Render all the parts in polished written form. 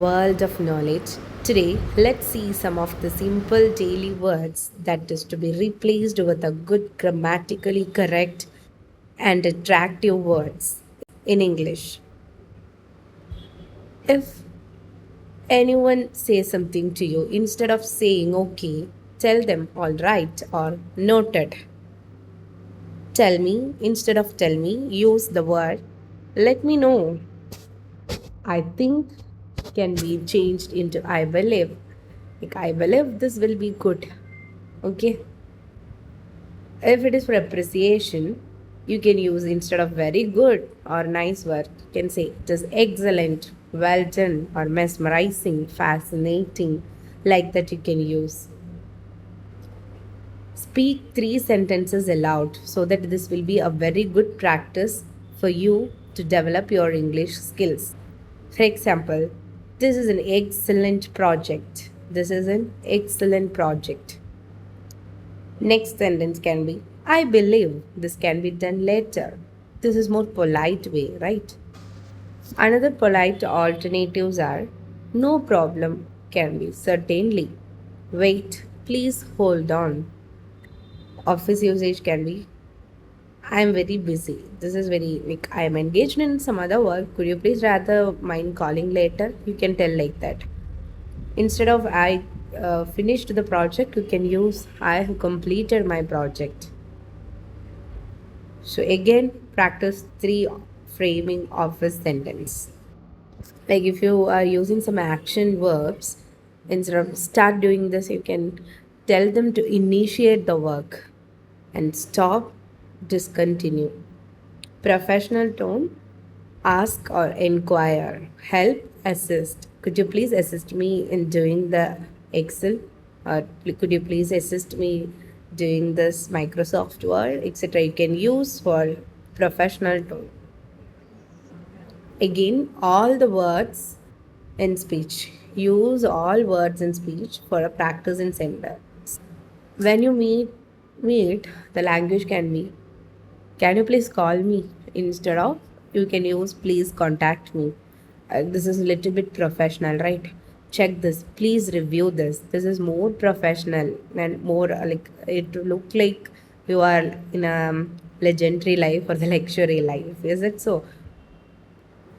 World of knowledge. Today, let's see some of the simple daily words that is to be replaced with a good grammatically correct and attractive words in English. If anyone says something to you, instead of saying okay, tell them all right or noted. Tell me, instead of tell me, use the word let me know. I think can be changed into I believe. Like I believe this will be good. Okay. If it is for appreciation, you can use instead of very good or nice word, you can say it is excellent, well done, or mesmerizing, fascinating. Like that, you can use. Speak three sentences aloud so that this will be a very good practice for you to develop your English skills. For example, this is an excellent project. This is an excellent project. Next sentence can be I believe this can be done later. This is more polite way, right? Another polite alternatives are no problem can be certainly. Wait, please hold on. Office usage can be I am very busy. This is very like I am engaged in some other work. Could you please rather mind calling later? You can tell like that. Instead of I finished the project, you can use I have completed my project. So again, practice three framing of a sentence. Like if you are using some action verbs, instead of start doing this, you can tell them to initiate the work and stop, discontinue. Professional tone, ask or inquire, help, assist. Could you please assist me in doing the Excel? Or could you please assist me doing this Microsoft Word, etc. You can use for professional tone. Again, all the words in speech. Use all words in speech for a practice in sentence. When you meet, the language can be can you please call me instead of you can use please contact me. This is a little bit professional, right? Check this, please review this. This is more professional and more like it look like you are in a legendary life or the luxury life. Is it so?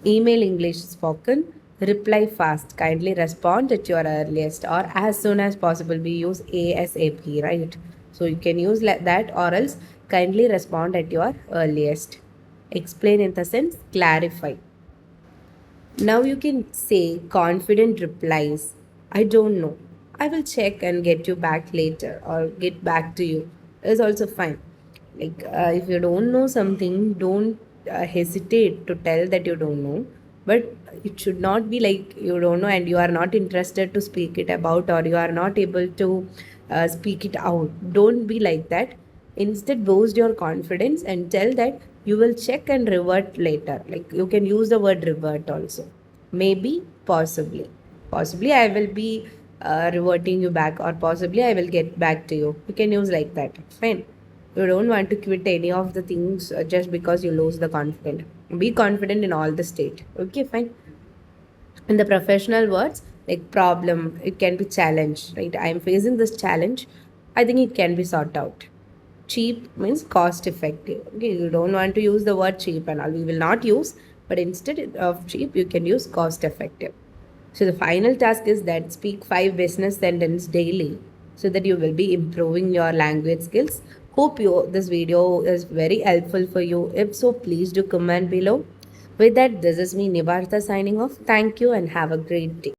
Email English spoken. Reply fast. Kindly respond at your earliest or as soon as possible. We use ASAP, right? So you can use like that or else kindly respond at your earliest. Explain in the sense clarify. Now you can say confident replies. I don't know. I will check and get you back later or get back to you. Is also fine. Like if you don't know something, don't hesitate to tell that you don't know. But it should not be like you don't know and you are not interested to speak it about or you are not able to speak it out. Don't be like that. Instead, boost your confidence and tell that you will check and revert later. Like you can use the word revert also. Maybe, possibly. Possibly I will be reverting you back, or possibly I will get back to you. You can use like that. Fine. You don't want to quit any of the things just because you lose the confidence. Be confident in all the state. Okay, fine. In the professional words, like problem, it can be challenge, right? I am facing this challenge. I think it can be sorted out. Cheap means cost effective. Okay, you don't want to use the word cheap and all. We will not use, but instead of cheap, you can use cost effective. So the final task is that speak 5 business sentences daily so that you will be improving your language skills. Hope you this video is very helpful for you. If so, please do comment below. With that, this is me Nibartha signing off. Thank you and have a great day.